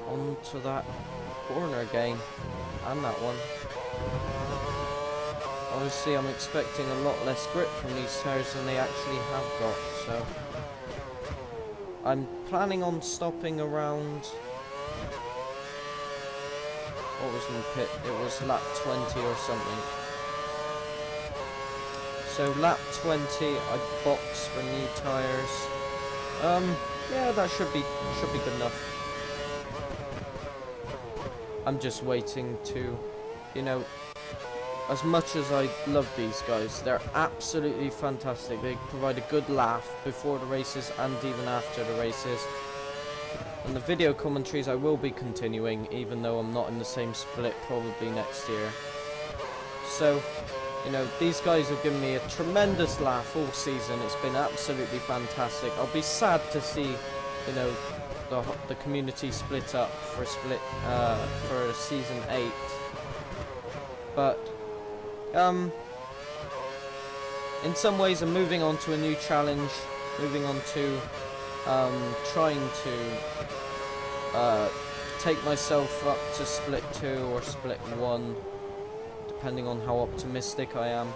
onto that corner again, and that one. Obviously, I'm expecting a lot less grip from these tires than they actually have got, so I'm planning on stopping around. What was my pit? It was lap 20 or something. So lap 20, I box for new tires. Yeah, that should be good enough. I'm just waiting to, you know, as much as I love these guys, they're absolutely fantastic. They provide a good laugh before the races and even after the races. And the video commentaries I will be continuing, even though I'm not in the same split probably next year. So, you know, these guys have given me a tremendous laugh all season. It's been absolutely fantastic. I'll be sad to see, you know, the community split up for season 8. But in some ways I'm moving on to a new challenge, moving on to trying to take myself up to split 2 or split 1, depending on how optimistic I am.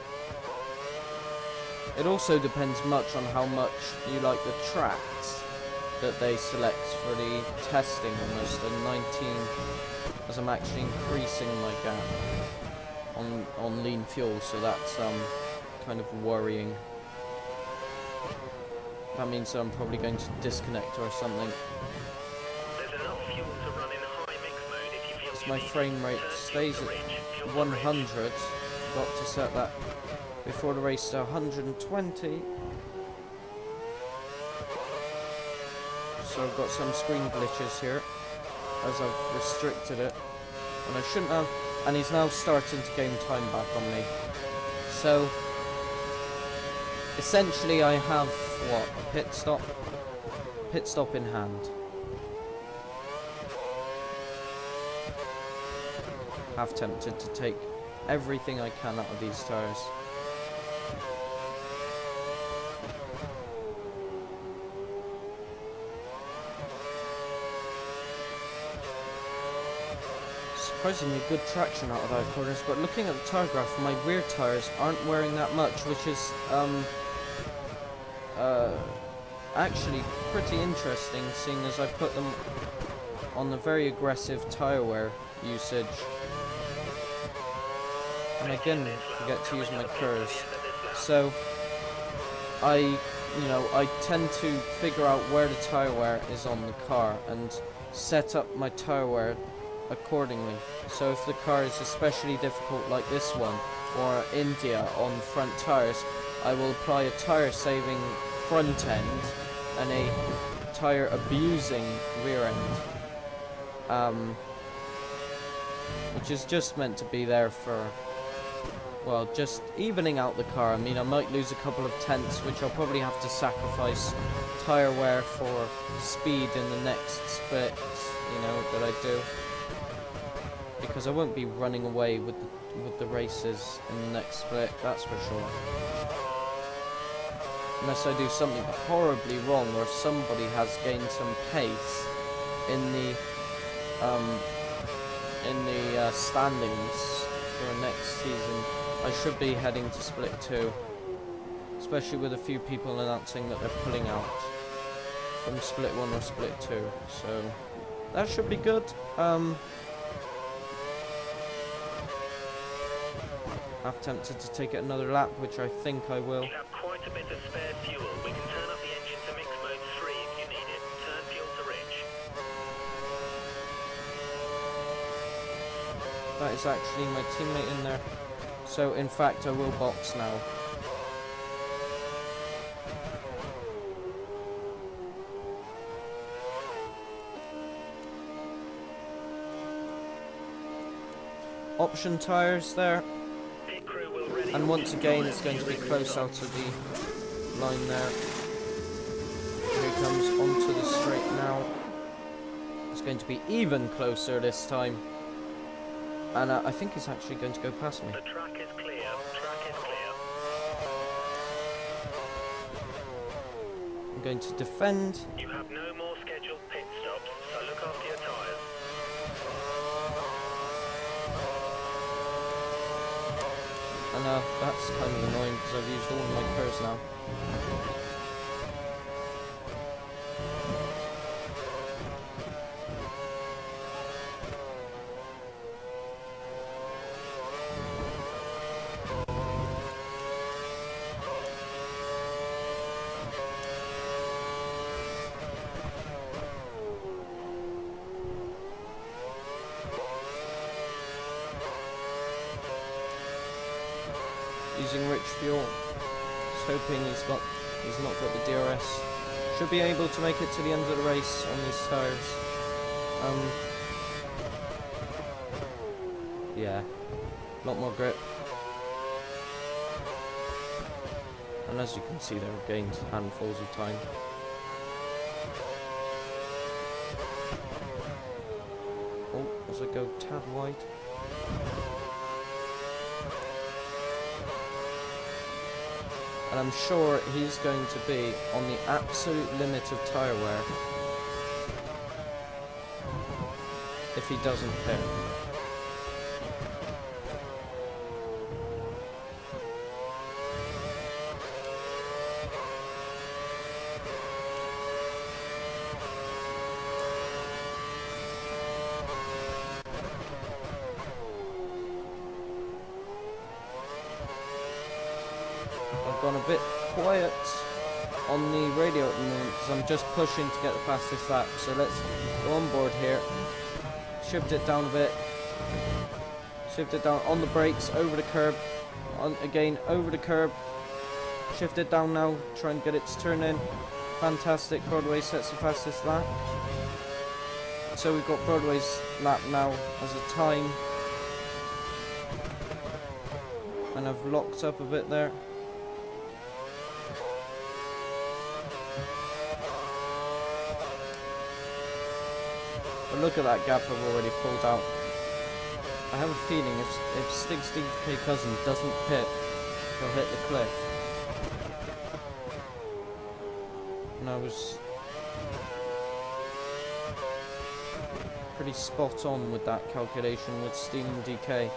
It also depends much on how much you like the tracks that they select for the testing, almost a 19, as I'm actually increasing my gap on lean fuel, so that's kind of worrying. That means that I'm probably going to disconnect or something. There's enough fuel to run in high mix mode if you feel As my frame rate stays at 100, forgot to set that before the race to 120. So I've got some screen glitches here, as I've restricted it, and I shouldn't have, and he's now starting to gain time back on me. So, essentially I have, what, a pit stop in hand. Half tempted to take everything I can out of these tires. Surprisingly good traction out of those corners, but looking at the tyre graph, my rear tyres aren't wearing that much, which is actually pretty interesting, seeing as I put them on a very aggressive tyre wear usage. And again, forget to use my curves. So I tend to figure out where the tyre wear is on the car and set up my tyre wear accordingly. So if the car is especially difficult like this one, or India on front tyres, I will apply a tyre saving front end and a tyre abusing rear end, which is just meant to be there for, well, just evening out the car. I mean, I might lose a couple of tenths, which I'll probably have to sacrifice tyre wear for speed in the next split, you know, that I do. Because I won't be running away with the races in the next split, that's for sure. Unless I do something horribly wrong, or somebody has gained some pace in the standings for next season. I should be heading to split 2, especially with a few people announcing that they're pulling out from split 1 or split 2. So that should be good. Half tempted to take it another lap, which I think I will. You have quite a bit of spare fuel. We can turn up the engine to mix mode 3 if you need it. Turn fuel to rich. That is actually my teammate in there. So in fact I will box now. option tyres there. Pit crew will ready. And once again, it's going to be close out of the line there. Here he comes onto the straight now. It's going to be even closer this time. And I think he's actually going to go past me. The track is clear. Track is clear. I'm going to defend. You have no more scheduled pit stops, so look after your tyres. And that's kind of annoying because I've used all of my curves now. Using rich fuel. Just hoping he's not got the DRS. Should be able to make it to the end of the race on these tyres. Yeah, a lot more grip. And as you can see, they've gained handfuls of time. Oh, as I go tad wide. And I'm sure he's going to be on the absolute limit of tyre wear if he doesn't pit. I've gone a bit quiet on the radio at the moment because I'm just pushing to get the fastest lap. So let's go on board here. Shift it down a bit. Shift it down on the brakes, over the curb. On again, over the curb. Shift it down now. Try and get it to turn in. Fantastic. Broadway sets the fastest lap. So we've got Broadway's lap now as a time. And I've locked up a bit there. But look at that gap I've already pulled out. I have a feeling if Stig's DK cousin doesn't pit, he'll hit the cliff. And I was pretty spot on with that calculation with Stealing DK.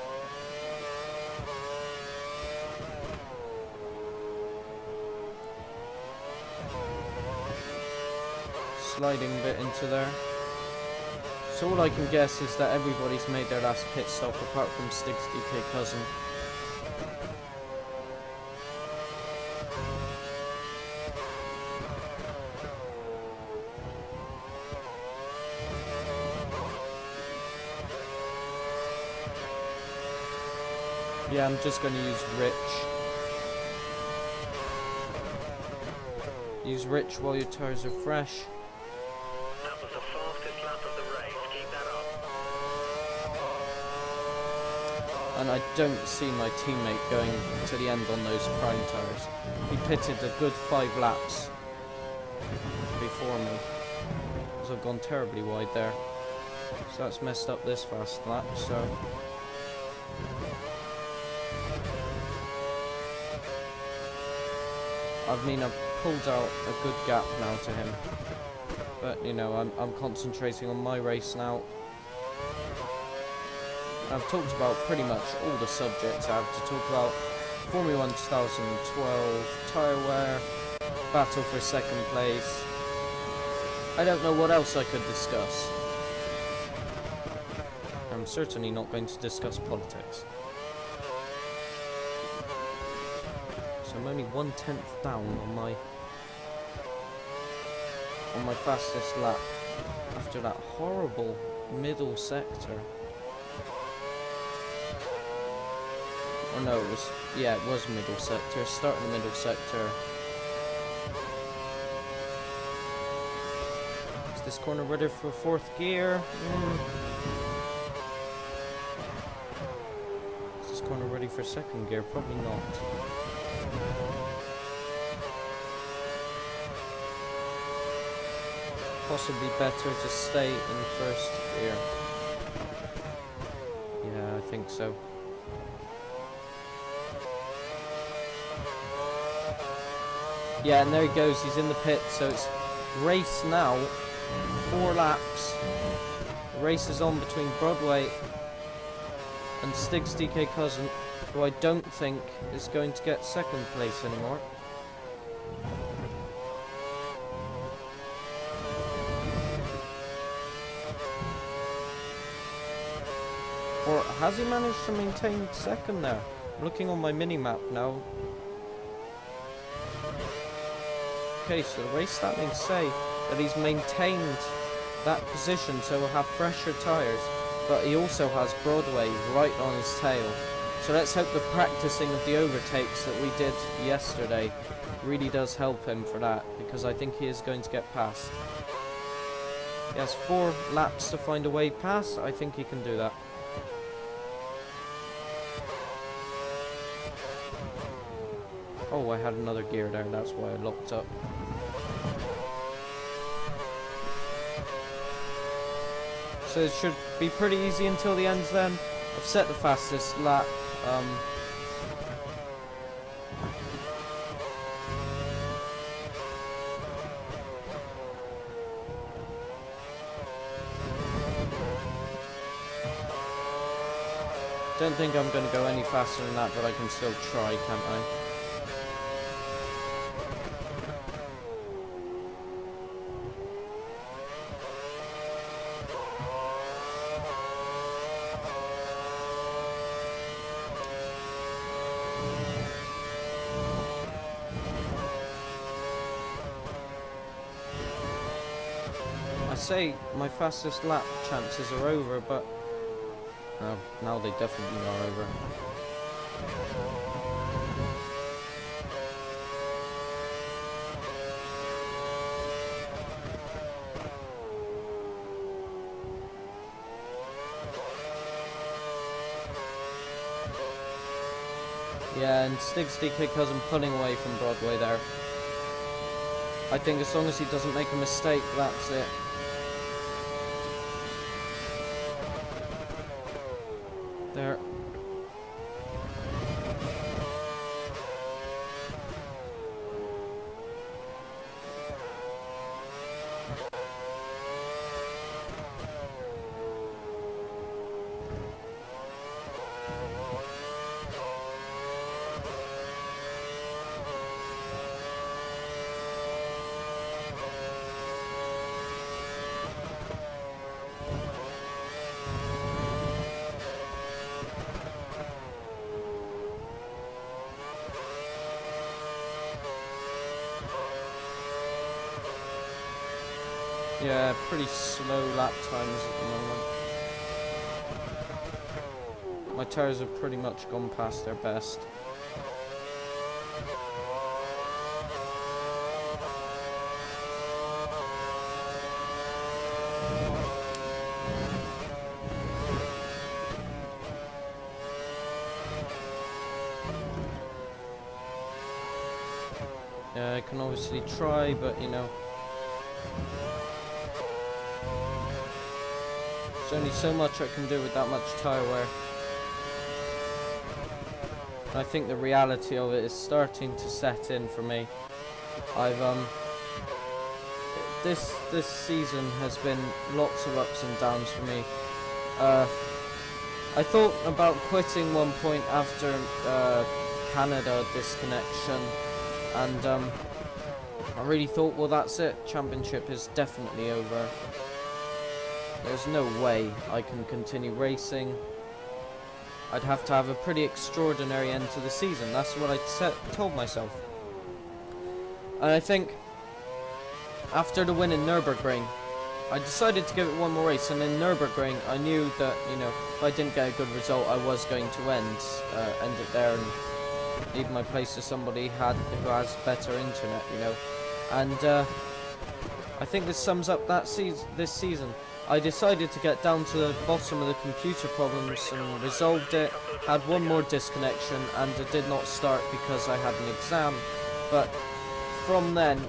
Sliding a bit into there. So all I can guess is that everybody's made their last pit stop apart from Stig's DK cousin. Yeah, I'm just going to use Rich. Use Rich while your tyres are fresh. That was the fastest lap of the race. Keep that up. And I don't see my teammate going to the end on those prime tyres. He pitted a good 5 laps before me, because I've gone terribly wide there. So that's messed up this fast lap, so... I mean, I've pulled out a good gap now to him. But, you know, I'm concentrating on my race now. I've talked about pretty much all the subjects I have to talk about. Formula 1 2012, tyre wear, battle for second place. I don't know what else I could discuss. I'm certainly not going to discuss politics. So I'm only 1/10 down on my fastest lap after that horrible middle sector. Or no, it was middle sector. Start in the middle sector. Is this corner ready for 4th gear? first corner ready for second gear? Probably not. Possibly better to stay in first gear. Yeah, I think so. Yeah, and there he goes, he's in the pit, so it's race now, 4 laps. The race is on between Broadway and Stig's DK cousin, who I don't think is going to get second place anymore. Or has he managed to maintain second there? Looking on my mini-map now. Okay, so the race standings say that he's maintained that position, so he'll have fresher tyres, but he also has Broadway right on his tail. So let's hope the practicing of the overtakes that we did yesterday really does help him for that, because I think he is going to get past. He has 4 laps to find a way past. I think he can do that. Oh, I had another gear there, that's why I locked up. So it should be pretty easy until the ends then. I've set the fastest lap. Don't think I'm going to go any faster than that, but I can still try, can't I? I say my fastest lap chances are over, but now they definitely are over. Yeah, and Stig's DK cousin pulling away from Broadway there. I think as long as he doesn't make a mistake, that's it. There. Yeah, pretty slow lap times at the moment. My tyres have pretty much gone past their best. Yeah, I can obviously try, but you know, there's only so much I can do with that much tyre wear. And I think the reality of it is starting to set in for me. I've this season has been lots of ups and downs for me. I thought about quitting one point after Canada disconnection, and I really thought, well, that's it. Championship is definitely over. There's no way I can continue racing. I'd have to have a pretty extraordinary end to the season. That's what I told myself. And I think after the win in Nürburgring, I decided to give it one more race. And in Nürburgring, I knew that, you know, if I didn't get a good result, I was going to end it there and leave my place to somebody who has better internet, you know. And I think this sums up that this season. I decided to get down to the bottom of the computer problems and resolved it. Had one more disconnection and it did not start because I had an exam. But from then,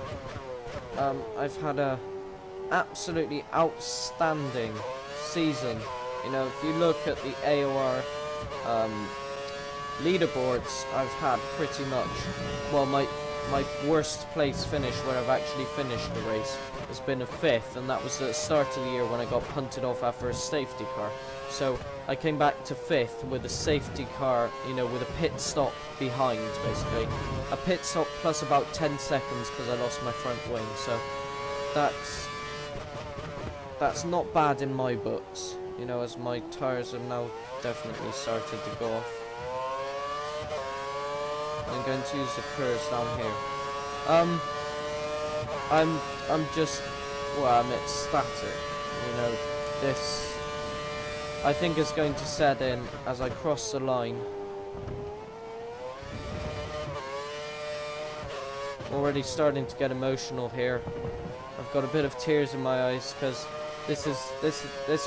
I've had a absolutely outstanding season. You know, if you look at the AOR leaderboards, I've had pretty much, well, my worst place finish where I've actually finished the race has been a 5th, and that was at the start of the year when I got punted off after a safety car. So I came back to 5th with a safety car, you know, with a pit stop behind, basically. A pit stop plus about 10 seconds because I lost my front wing, so that's not bad in my books, you know, as my tyres have now definitely started to go off. I'm going to use the curves down here. I'm just, well, I'm ecstatic, you know. This, I think, is going to set in as I cross the line. Already starting to get emotional here. I've got a bit of tears in my eyes because this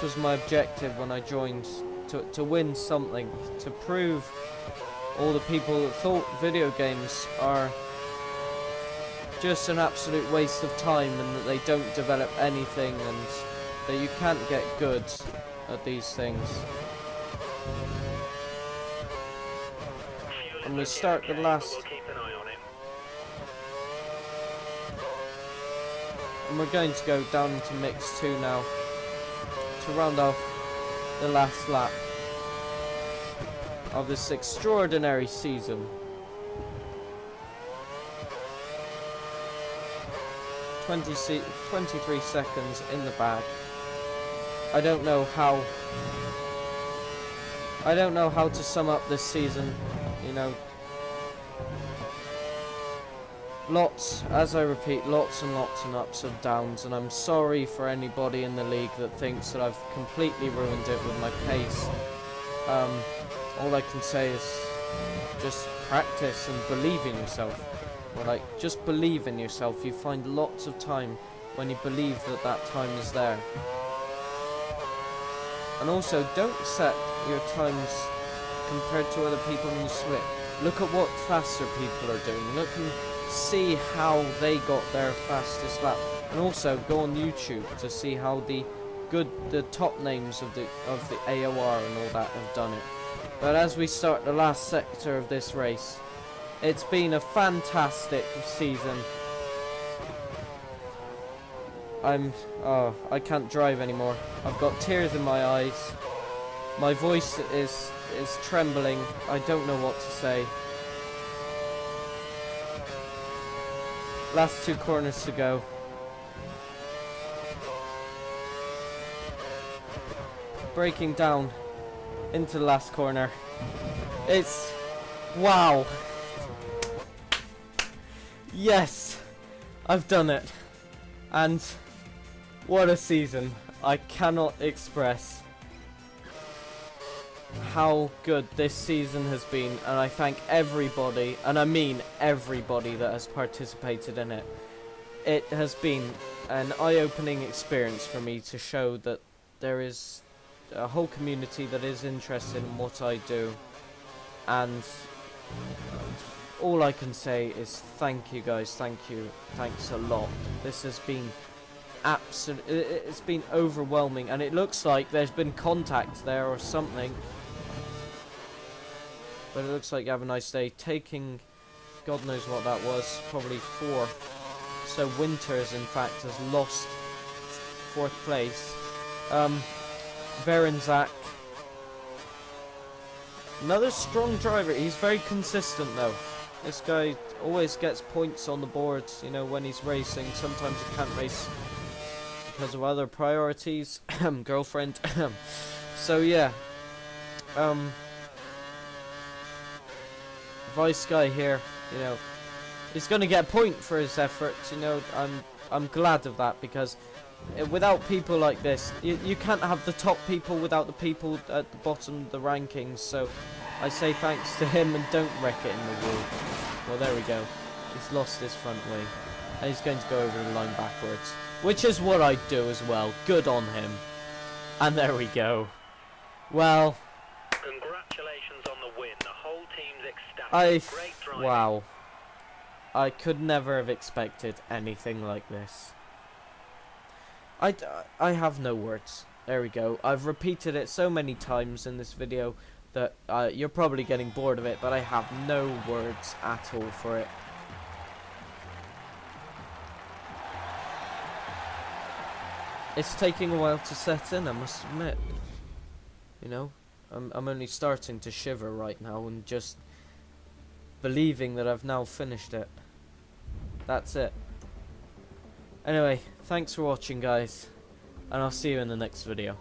was my objective when I joined, to win something, to prove all the people that thought video games are just an absolute waste of time and that they don't develop anything and that you can't get good at these things. I'm going to start the last, and we're going to go down into mix 2 now to round off the last lap of this extraordinary season. 23 seconds in the bag. I don't know how to sum up this season, you know. Lots, as I repeat, lots and lots and ups and downs, and I'm sorry for anybody in the league that thinks that I've completely ruined it with my pace. All I can say is just practice and believe in yourself. Or like, just believe in yourself. You find lots of time when you believe that that time is there. And also, don't set your times compared to other people when you swim. Look at what faster people are doing. Look and see how they got their fastest lap. And also, go on YouTube to see how the top names of the AOR and all that have done it. But as we start the last sector of this race, it's been a fantastic season. I can't drive anymore. I've got tears in my eyes. My voice is trembling. I don't know what to say. Last 2 corners to go. Braking down into the last corner. It's, wow. Yes, I've done it. And what a season. I cannot express how good this season has been, and I thank everybody, and I mean everybody, that has participated in it. It has been an eye-opening experience for me to show that there is a whole community that is interested in what I do, and all I can say is thank you guys, thank you, thanks a lot. This has been it's been overwhelming, and it looks like there's been contact there or something, but it looks like you have a nice day. Taking, God knows what that was, probably 4th. So Winters, in fact, has lost 4th place. Verenzak, another strong driver. He's very consistent though. This guy always gets points on the boards, you know, when he's racing. Sometimes he can't race because of other priorities. Girlfriend. So yeah. Vice guy here, you know, he's going to get a point for his efforts, you know. I'm glad of that, because without people like this, you can't have the top people without the people at the bottom of the rankings. So I say thanks to him, and don't wreck it in the wall. Well, there we go. He's lost his front wing, and he's going to go over the line backwards, which is what I do as well. Good on him. And there we go. Well, Congratulations on the win. The whole team's ecstatic. Great driving. wow. I could never have expected anything like this. I have no words. There we go. I've repeated it so many times in this video that you're probably getting bored of it, but I have no words at all for it. It's taking a while to set in, I must admit. You know, I'm only starting to shiver right now and just believing that I've now finished it. That's it. Anyway, thanks for watching, guys, and I'll see you in the next video.